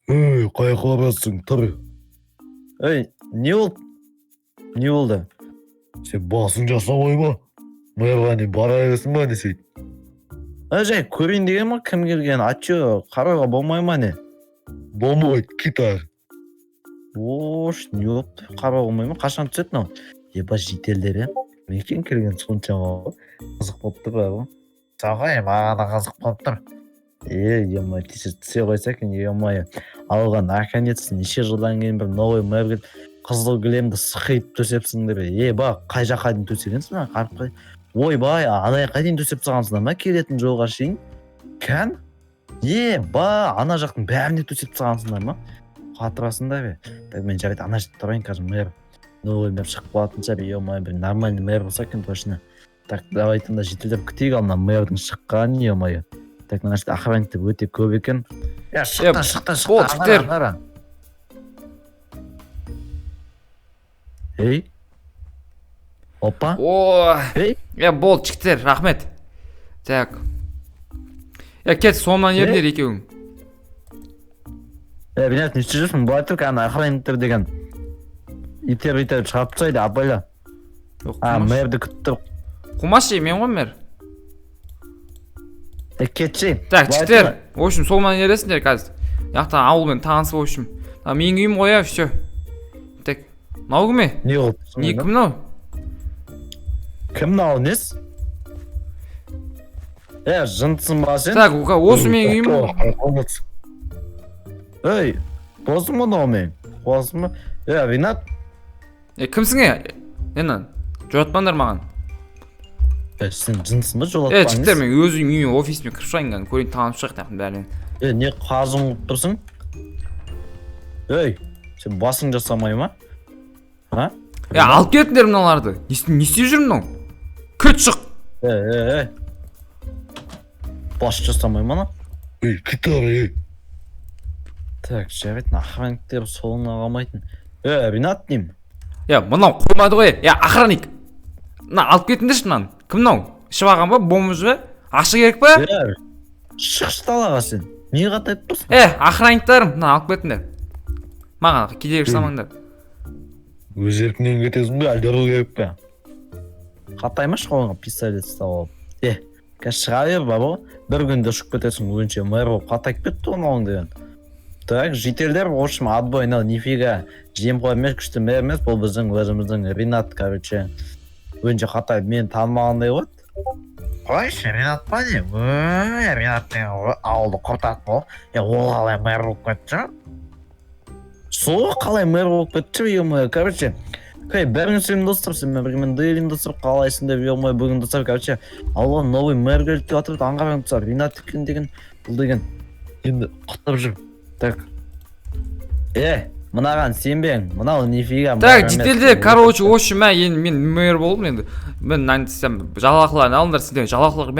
Каяқа барасың, тұр. Не болды? Не болды? Сен басың жасамай ма? Мэрға не бара бересің ба десей? Жай көрейін деген ма, кім келген? Атчо, қарауға болмай ма не? Болмайды, китар. Не болды? Қарауға болмай ма? Қашан түседі мынау? Еба жителдер, Мен екен келген соншама қызық болып тұр ба? Сағай, маған да қызық болып тұр. Ема, түсе қойса екен, ема. Алға, наконец, неше жылдан кейін бір новый мэр келіп, қызыл кілемді сықиып төсепсіңдер. Ба, қай жаққа дейін төсегенсің? Ойбай, ана жаққа дейін төсеп салғансыңдар ма? Келетін жолға шейін? Кән? Ба, ана жақтың бәріне төсеп салғансыңдар ма? Қатырасыңдар бе? Так, мен жарайды, ана жақта тұрайын, қазір мэр. Новый мэр шығып қалатын шығар, ема, бір нормальный мэр болса екен точно. Так, давайте да жителдер күтейік, ана мэрдің шыққанын, ема. Так, мына жерде охранниктер өте көп екен. Шықта. Қара. Опа. Болды, жігіттер, рахмет. Так. Кет, соңынан ердер екеуің. Бинат, не істеп жүрсің? Былай тұр, ана охранниктер деген. Итер шығарып тастайды, абайла. Мэрді күттір. Қумашы, мен ғой мэр. Кетші. Так, жігіттер, в общем, соңынан ересіңдер қазір. Яқтан ауылмен танысып, в общем. Менің үйім ғой, все. Так, мынау кім? Не болды? Не кім мынау? Кім мынау, нес? Жынтсың ба сен? Так, осы менің үйім. Босың ба мынау мен? Босың ба? Ринат? Кімсің? Ненан? Жолатпаңдар маған. Сен жынсың ба, жолатпаңыз? Жігіттер, мен өзім үйіме, офисіме кіріп шығайын, көрейін, танып шығайын бәрінен. Не қазың тұрсың? Сен басың жасамай ма? Алып кетіңдер мыналарды. Не істеп жүр мынау? Көт шық. Бас жасамай ма? Китар, Так, жарайды, охранниктер соңына қалмайтын. Ринат деймін. Мынау қоймады ғой. Охранник. Алып кетіңдерші мынаны. Кім мынау? Ішіп алған ба? Бомбыз ба? Ашы керек па? Шықшы талаға сен. Не қатайып тұрсың? Охранниктарым, алып кетіңдер. Маған кедергі жасамаңдар. Өз еркіңнен кетесің бе, әлде ұру керек пе? Қатаймаш қолыңа пистолет ұстап алып. Қазір шыға бер, бабы. Бір күнде ұшып кетесің, өзінше мэр болып қатайып кетті оның деген. Так, жителдер, в общем, отбой, нифига. Жемқор емес, күшті мэр емес, бұл біздің өзіміздің Ринат, короче. Өзінше қатайып мені танымағандай ғой. Қойшы, Ринат па не? Ринаттың ауылды құртатын бол. Ол қалай мэр болып кетті? Сол қалай мэр болып кетті, короче. Бәрін сен достар, сен мен дейлін достар, қалайсың деп бүгін достар, короче. Алға новый мэр келді деп атырды, аңғарың достар. Ринат екен деген, бұл деген. Енді құттап жүр. Так. Мынаған сенбең, мынау нифига. Так, жителдер, короче, осы мен мэр болдым енді. Мен жалақыларын алыңдар, сіздер жалақылар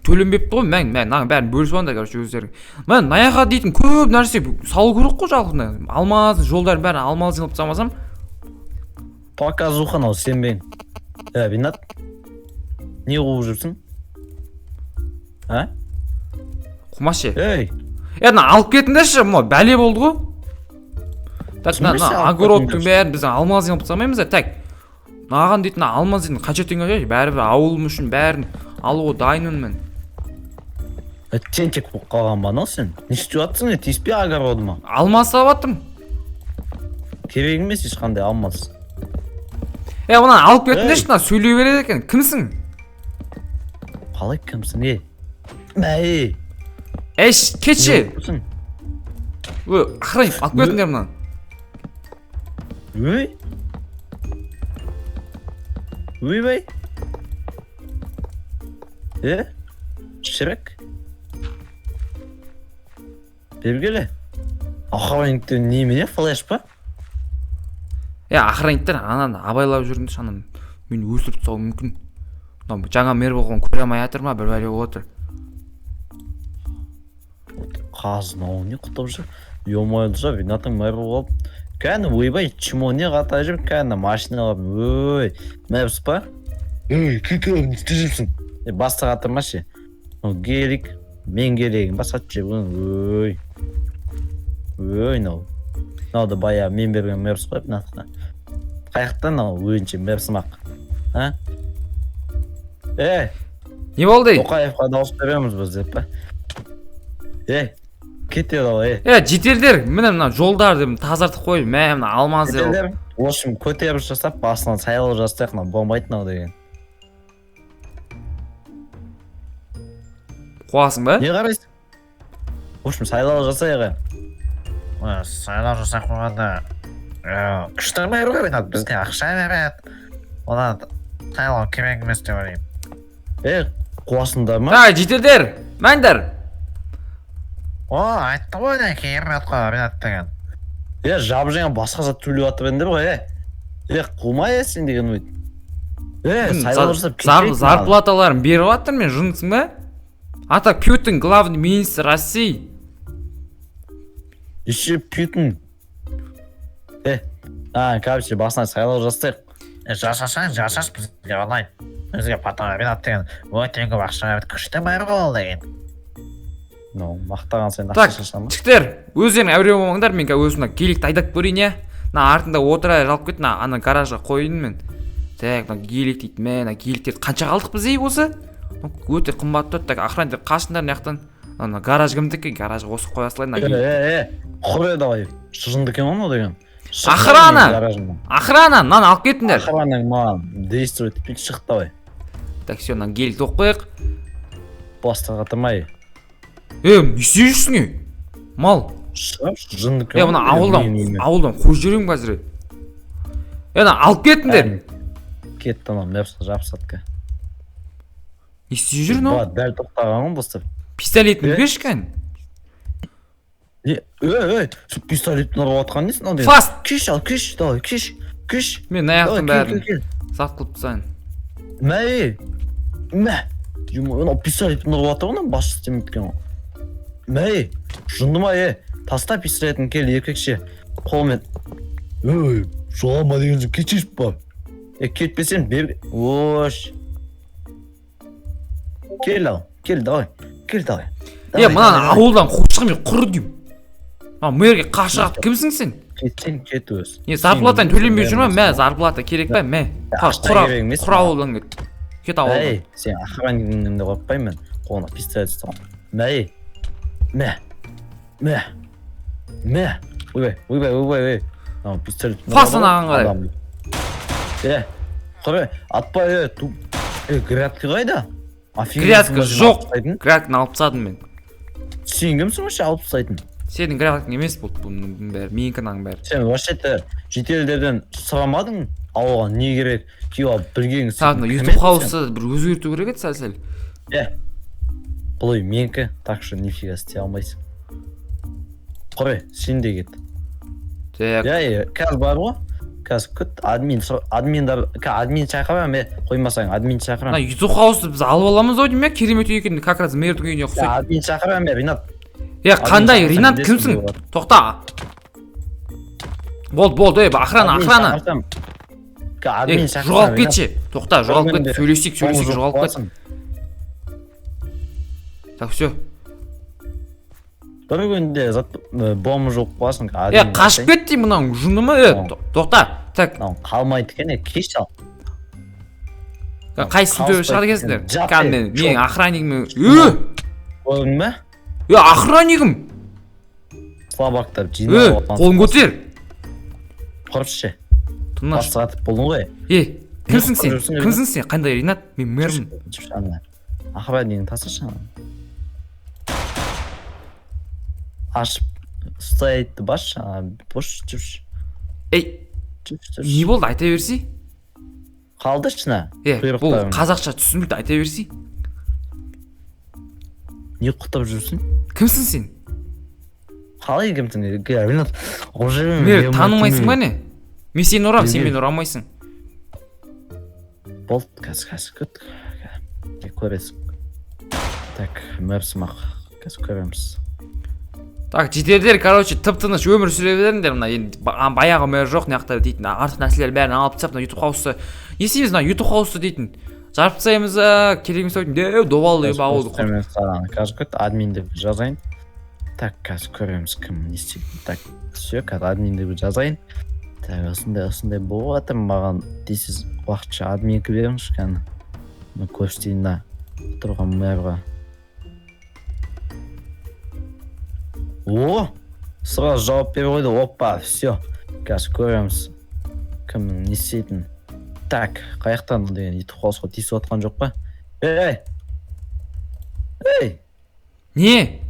төленбепті ғой, мен бәрін бөлісіп алыңдар, короче, өздерің. Мен наяға дейтін көп нәрсе салу керек қой жалақына. Алмаз, жолдардың бәрін алмаз жинап тастамасам. Показуха, сенбең. Ринат, не қуып жүрсің? Құмашы. Алып кетіңдерші, бәле болды ғой. Так, огородтың бәрін біз алмаз жинап тастамаймыз. Так, маған дейтін алмаз дейтін қажетіңе жай, бәрібір ауылым үшін бәрін алуға дайынмын мен. Тентек болып қалған ба, сен? Не істеп жатсың, тиіспе огородыма? Алмаз салып жаттым. Керек емес ешқандай алмаз. Оны алып кетіңдерші, сөйлей береді екен. Кімсің? Қалай кімсің, кетші. Охранник, алып кетіңдер мұнан. Бай. Шірік. Бергелі. Охранниктер немене, флеш па? Охранниктер ананы абайлап жүргенде шанам мені өлтіріп тастауы мүмкін. Жаңа мэр болған көре алмай жатыр ма, бір бәле болып отыр. Қазын не құтып жүр? Емайлы жа, Ринаттың мэр болып. Кәні, ойбай, чимоне қатай жүр, кәні, машина алып. Мэрс па? Китар, не істеп жүрсің? Басты қатырмашы. Керек, мен керегім, басат жеп. ой мынау да баяғы мен берген мэрс қой мынақта қаяқтан мынау өзінше мэрсымақ а не болды Тоқаевқа дауыс береміз біз деп па кете ғой жетелдер міне мына жолдарды тазартып қой мына алмаз жетелдер в общем көтеріс жасап басынан сайлау жасайық мынау болмайды мынау деген қуасың ба не қарайсың в общем сайлау жасайық сайлау жасап қойғанда күшті мэр ғой бізге ақша береді одан сайлау керек емес деп ойлаймын қуасыңдар ма так жетелдер мәңдер айтты ғой не керемет қой ринат деген жап жаңа басқа зат төлеп жатыр ендер ғой қумай сен деген сайлау жасап зарплаталарын беріп жатырмын мен жындысың ба а так Путин главный министр России еще Путин короче басынан сайлау жасайық жасасаң жасас бізге ұнайды бізге потом ринат деген өте көп ақша береді күшті мэр ғой ол деген мақтаған сайын так ақша шашама жігіттер өздерің әуре болмаңдар мен қазір өзімді геликті айдап көрейін иә мына артында отыра жалып кет ана гаражға қояйын мен так мына гелик дейді мә геликтерді қанша қалдық біз осы өте қымбат тұрады так охранниктер қашыңдар мына жақтан ана гараж кімдікі гаражға осы қоя салайын құр давай жындыкі ма мынау деген охрана мынаны алып кетіңдер охрана маған действовать етпейді шық давай так все мына геликті оқып қояйық бастыға тұрмай не істеп жүрсің мал жындыкі мына ауылдан қуып жіберемін қазір ана алып кетіңдер кетті анау мэрсқа жабысады не істеп жүр мынау дәл тоқтаған ғой бастап пистолетіңді берші кән пистолеттің ұрып жатқан несің ау фаст кеш ал кеш давай кеш мен мына жақтың бәрін сақ қылып тастайын мә мынау пистолеттің ұрып жатыр ғой басшы істемейді екен ғой жынды ма таста пистолетін кел еркекше қолмен жоғалма деген соң кетшешіп па кетпесең бер ош кел давай мынаны ауылдан қуып шығып мен құр деймін мэрге қарсы шығады кімсің сен кетсең кет өзі зарплатаны төленбей жүр ма мә зарплата керек па мә құр ауылдан кет ауылдан сен охраннигіңді қорықпаймын мен қолына пистолет ұстаған ойбай пистолет фасынан қарай құр атпай грядка қайда грядка жоқ грядканы алып тастадым мен сен кімсің вообще алып тастайтын сенің грядкаң емес болды бұның бәрі менікі мынаның бәрі сен вообще шетелдерден сұрамадың ауылға не керек күйеу алып білгенің саған ютуб хаусты бір өзгерту керек еді сәл бұл үй менікі так что нифига істей алмайсың құр сен де кет қазір бар ғой қазір күт админ шақырамын қоймасаң админ шақырамын ютуб хаусты біз алып аламыз ау деймін керемет үй екен как раз мэрдің үйіне ұқсайды админ шақырамын ринат қандай ринат кімсің тоқта болды охрана жоғалып кетші тоқта жоғалып кет сөйлесейік жоғалып кет так все бір күнде бомбы жоқ боласың қашып кет деймін мынаның жынды ма тоқта так қалмайды екен кеш ал қайсысын төбе шығар екенсіңдер менің охраннигім көрдің ба охраннигім слабактар қолын көтер құрыпшы тыныш бастығатып болдың ғой кімсің сен қандай ринат мен мэрмін охраннигін тасашы ашып ұстайды басшы бош жүрші не болды айта берсей қалды шына бұл қазақша түсінбейді айта берсей не құттап жүрсің кімсің сен қалай кімсің мені танымайсың ба не мен сені ұрамын сен мені ұра алмайсың болды қазір күт көресің так мэрсімақ қазір көреміз так жетелдер короче тып тыныш өмір сүре беріңдер мына енді баяғы мэр жоқ мына жақта дейтін артық нәрселер бәрін алып тастап мына ютуб хаусты не істейміз мына ютуб хаусты дейтін жарып тастаймыз керек емес дейтін добалды ауылды қазір күт админ деп жазайын Так, қазір көреміз кім не істейтінін. Так, все, қазір админді жазайын. Так, осындай болып жатыр маған дейсіз уақытша админка беріңізші кәні. Мен көрсетейін да тұрған мэрға. О, сразу жауап беріп қойды. Опа, все. Қазір көреміз кімнің не істейтінін. Так, қаяқтан деген итіп қалыс ғой, тиісіп отқан жоқ па? Ей! Не?